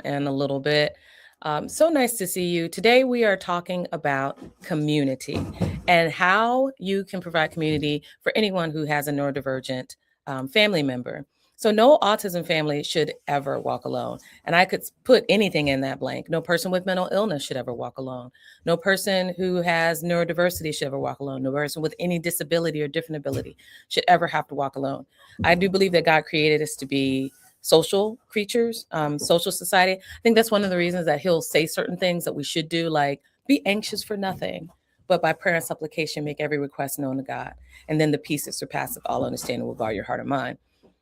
in a little bit. So nice to see you. Today, we are talking about community and how you can provide community for anyone who has a neurodivergent family member. So, no autism family should ever walk alone. And I could put anything in that blank. No person with mental illness should ever walk alone. No person who has neurodiversity should ever walk alone. No person with any disability or different ability should ever have to walk alone. I do believe that God created us to be social creatures, social society. I think that's one of the reasons that he'll say certain things that we should do, like be anxious for nothing, but by prayer and supplication, make every request known to God. And then the peace that surpasses all understanding will guard your heart and mind.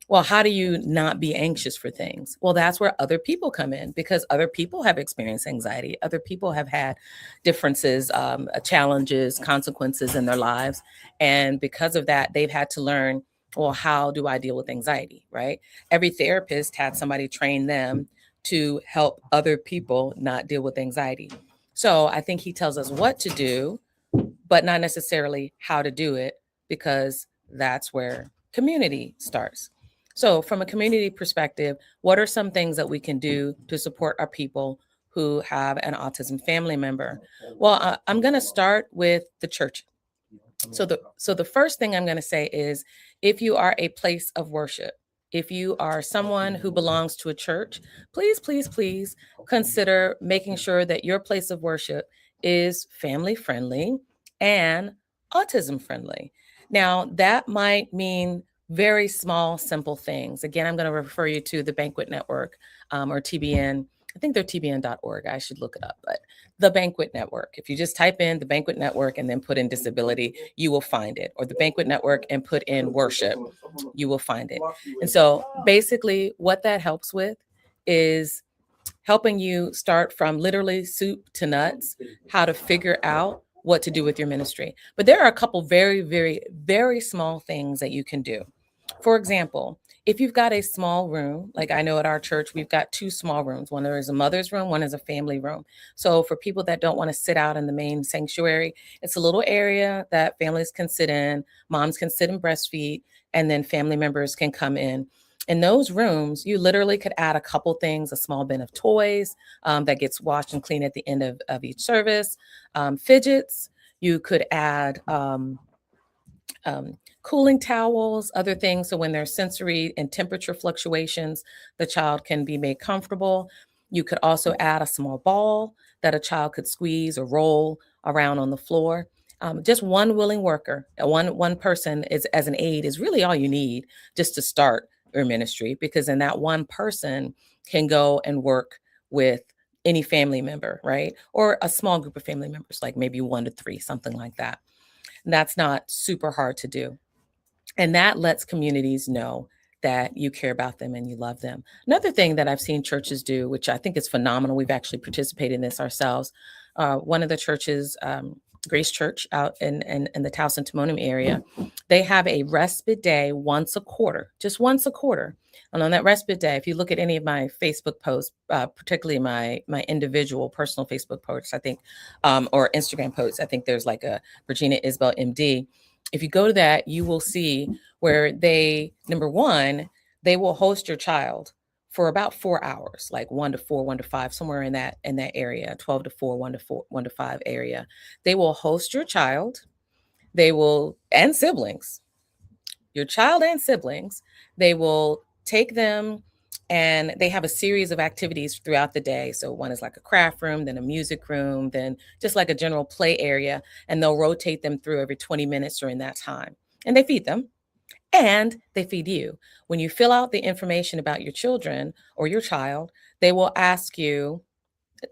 Well, how do you not be anxious for things? Well, that's where other people come in because other people have experienced anxiety. Other people have had differences, challenges, consequences in their lives. And because of that, they've had to learn, well, how do I deal with anxiety, right? Every therapist had somebody train them to help other people not deal with anxiety. So I think he tells us what to do, but not necessarily how to do it, because that's where community starts. So, from a community perspective, what are some things that we can do to support our people who have an autism family member? Well, I'm going to start with the church. So the first thing I'm going to say is, if you are a place of worship, if you are someone who belongs to a church, please, please, please consider making sure that your place of worship is family friendly and autism friendly. Now, that might mean very small, simple things. Again, I'm going to refer you to the Banquet Network, or TBN. I think they're tbn.org. I should look it up, but the Banquet Network. If you just type in the Banquet Network and then put in disability, you will find it. Or the Banquet Network and put in worship, you will find it. And so basically, what that helps with is helping you start from literally soup to nuts, how to figure out what to do with your ministry. But there are a couple very, very, very small things that you can do. For example, if you've got a small room, like I know at our church, we've got two small rooms. One is a mother's room, one is a family room. So for people that don't want to sit out in the main sanctuary, it's a little area that families can sit in, moms can sit and breastfeed, and then family members can come in. In those rooms, you literally could add a couple things, a small bin of toys that gets washed and cleaned at the end of each service, fidgets. You could add cooling towels, other things. So when there's sensory and temperature fluctuations, the child can be made comfortable. You could also add a small ball that a child could squeeze or roll around on the floor. Just one willing worker, one person is as an aid is really all you need just to start your ministry, because then that one person can go and work with any family member, right? Or a small group of family members, like maybe 1 to 3, something like that. And that's not super hard to do. And that lets communities know that you care about them and you love them. Another thing that I've seen churches do, which I think is phenomenal, we've actually participated in this ourselves. One of the churches, Grace Church out in the Towson Timonium area, they have a respite day once a quarter, just once a quarter. And on that respite day, if you look at any of my Facebook posts, particularly my individual personal Facebook posts, I think, or Instagram posts, I think there's like a Regina Isbell MD. If you go to that, you will see where they, number one, they will host your child for about 4 hours, like 1 to 4, 1 to 5, somewhere in that area, 12 to 4, 1 to 4, 1 to 5 area. They will host your child. They will, and siblings, your child and siblings. They will take them, and they have a series of activities throughout the day. So one is like a craft room, then a music room, then just like a general play area, and they'll rotate them through every 20 minutes during that time. And they feed them and they feed you. When you fill out the information about your children or your child, they will ask you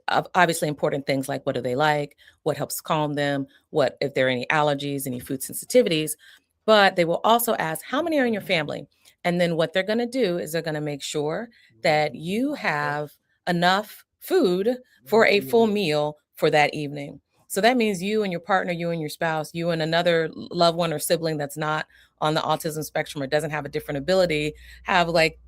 obviously important things like what do they like, what helps calm them, what if there are any allergies, any food sensitivities. But they will also ask how many are in your family. And then what they're going to do is they're going to make sure that you have enough food for a full meal for that evening. So that means you and your partner, you and your spouse, you and another loved one or sibling that's not on the autism spectrum or doesn't have a different ability, have like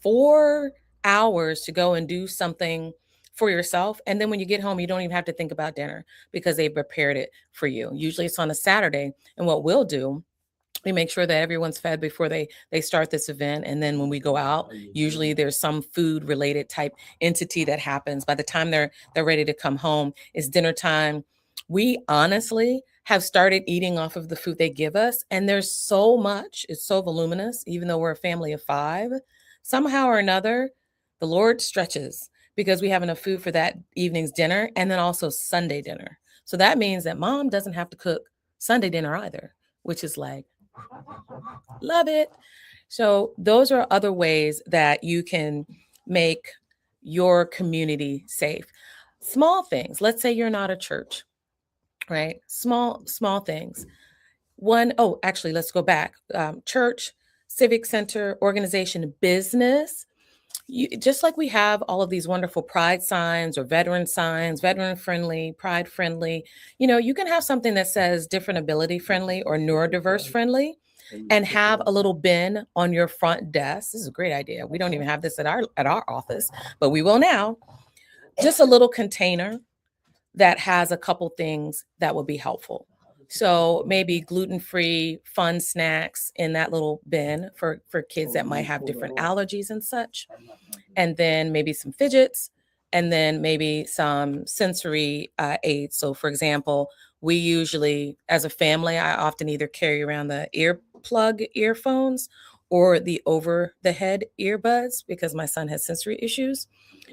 4 hours to go and do something for yourself. And then when you get home, you don't even have to think about dinner because they prepared it for you. Usually it's on a Saturday. And what we'll do We make sure that everyone's fed before they start this event, and then when we go out, usually there's some food related type entity that happens. By the time they're ready to come home, it's dinner time. We honestly have started eating off of the food they give us, and there's so much, it's so voluminous. Even though we're a family of 5, somehow or another the Lord stretches, because we have enough food for that evening's dinner and then also Sunday dinner. So that means that mom doesn't have to cook Sunday dinner either, which is like, love it. So those are other ways that you can make your community safe. Small things. Let's say you're not a church, right? Small things. Oh, actually, let's go back. Church, civic center, organization, business. Just like we have all of these wonderful pride signs or veteran signs, veteran friendly, pride friendly, you can have something that says different ability friendly or neurodiverse friendly, and have a little bin on your front desk. This is a great idea. We don't even have this at our office, but we will now. Just a little container that has a couple things that will be helpful. So maybe gluten-free fun snacks in that little bin for kids that might have different allergies and such. And then maybe some fidgets, and then maybe some sensory aids. So for example, we usually, as a family, I often either carry around the earplug earphones or the over the head earbuds because my son has sensory issues.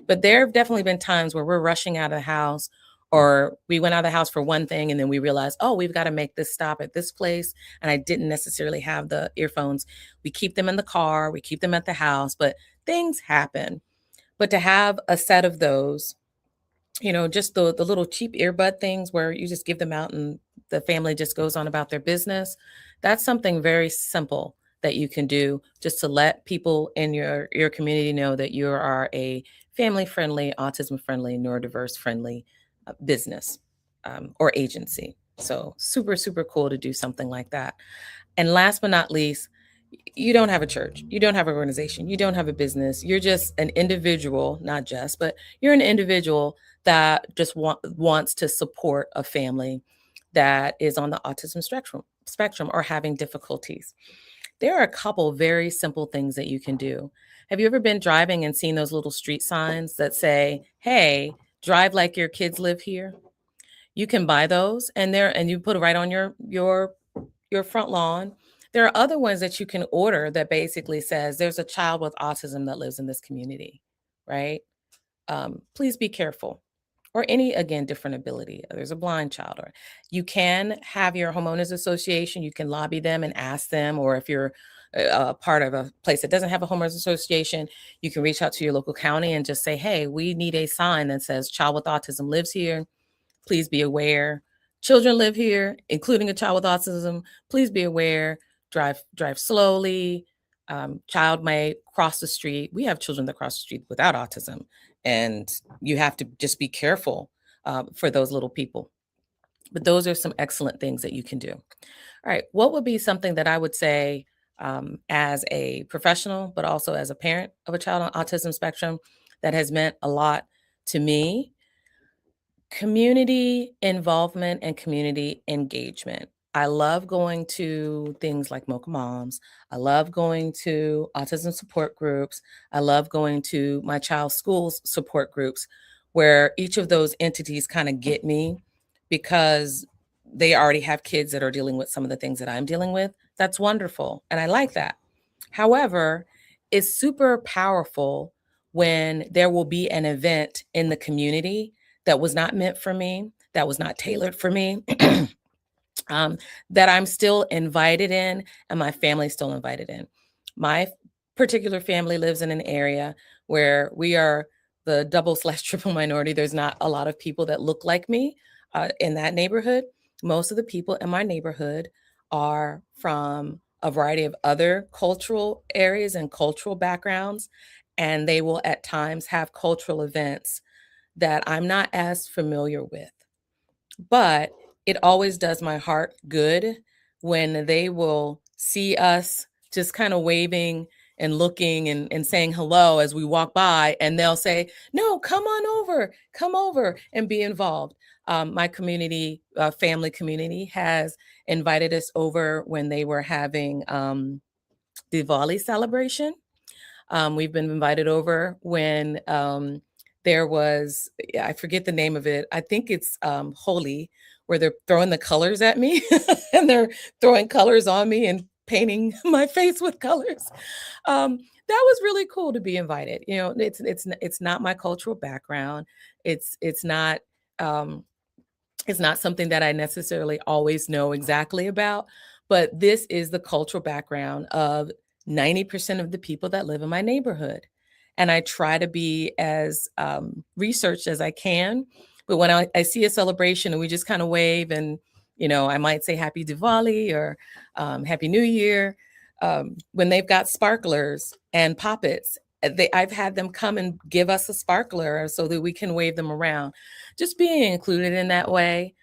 But there have definitely been times where we're rushing out of the house, or we went out of the house for one thing and then we realized, oh, we've got to make this stop at this place. And I didn't necessarily have the earphones. We keep them in the car, we keep them at the house, but things happen. But to have a set of those, just the little cheap earbud things where you just give them out and the family just goes on about their business, that's something very simple that you can do just to let people in your community know that you are a family friendly, autism friendly, neurodiverse friendly business or agency. So super, super cool to do something like that. And last but not least, you don't have a church, you don't have an organization, you don't have a business. You're just an individual, not just, but you're an individual that just wants to support a family that is on the autism spectrum or having difficulties. There are a couple very simple things that you can do. Have you ever been driving and seen those little street signs that say, "Hey, drive like your kids live here"? You can buy those, and you put it right on your front lawn. There are other ones that you can order that basically says there's a child with autism that lives in this community, right? Please be careful. Or any, again, different ability. There's a blind child, or you can have your homeowners association, you can lobby them and ask them, or if you're part of a place that doesn't have a homeowners association, you can reach out to your local county and just say, hey, we need a sign that says child with autism lives here. Please be aware. Children live here, including a child with autism. Please be aware. Drive slowly. Child may cross the street. We have children that cross the street without autism, and you have to just be careful for those little people. But those are some excellent things that you can do. All right, what would be something that I would say as a professional, but also as a parent of a child on autism spectrum, that has meant a lot to me? Community involvement and community engagement. I love going to things like Mocha Moms. I love going to autism support groups. I love going to my child's school's support groups, where each of those entities kind of get me because they already have kids that are dealing with some of the things that I'm dealing with. That's wonderful. And I like that. However, it's super powerful when there will be an event in the community that was not meant for me, that was not tailored for me, um, that I'm still invited in and my family's still invited in. My particular family lives in an area where we are the double/triple minority. There's not a lot of people that look like me in that neighborhood. Most of the people in my neighborhood are from a variety of other cultural areas and cultural backgrounds, and they will at times have cultural events that I'm not as familiar with. But it always does my heart good when they will see us just kind of waving and looking and saying hello as we walk by, and they'll say, no, come over and be involved. My community, family community, has invited us over when they were having Diwali celebration. We've been invited over when there was, yeah, I forget the name of it. I think it's Holi, where they're throwing the colors at me and they're throwing colors on me and painting my face with colors. That was really cool to be invited. You know, it's not my cultural background. It's not um, it's not something that I necessarily always know exactly about, but this is the cultural background of 90% of the people that live in my neighborhood. And I try to be as researched as I can. But when I see a celebration and we just kind of wave and, you know, I might say Happy Diwali or Happy New Year, when they've got sparklers and poppets, I've had them come and give us a sparkler so that we can wave them around. Just being included in that way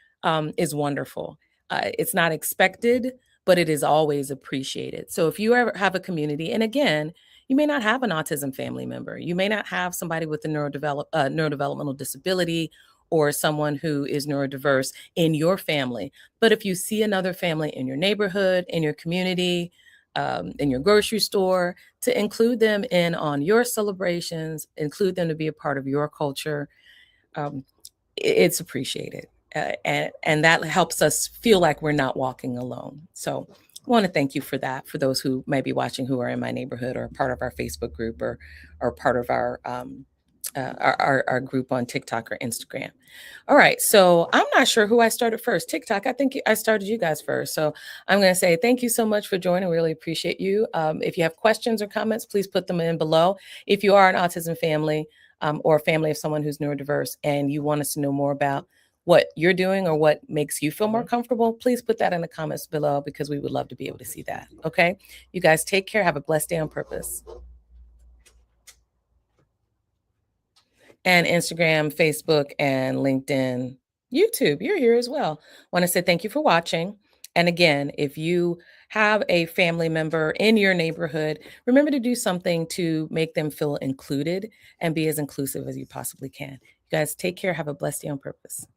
is wonderful. It's not expected, but it is always appreciated. So if you ever have a community, and again, you may not have an autism family member, you may not have somebody with a neurodevelopmental disability or someone who is neurodiverse in your family. But if you see another family in your neighborhood, in your community, in your grocery store, to include them in on your celebrations, include them to be a part of your culture. Um, it's appreciated. And that helps us feel like we're not walking alone. So I want to thank you for that, for those who may be watching who are in my neighborhood or part of our Facebook group or part of our group on TikTok or Instagram. All right, so I'm not sure who I started first. TikTok, I think I started you guys first. So I'm going to say thank you so much for joining. Really appreciate you. If you have questions or comments, please put them in below. If you are an autism family or a family of someone who's neurodiverse and you want us to know more about what you're doing or what makes you feel more comfortable, please put that in the comments below because we would love to be able to see that. Okay, you guys take care. Have a blessed day on purpose. And Instagram, Facebook, and LinkedIn, YouTube. You're here as well. Want to say thank you for watching. And again, if you have a family member in your neighborhood, remember to do something to make them feel included and be as inclusive as you possibly can. You guys take care. Have a blessed day on purpose.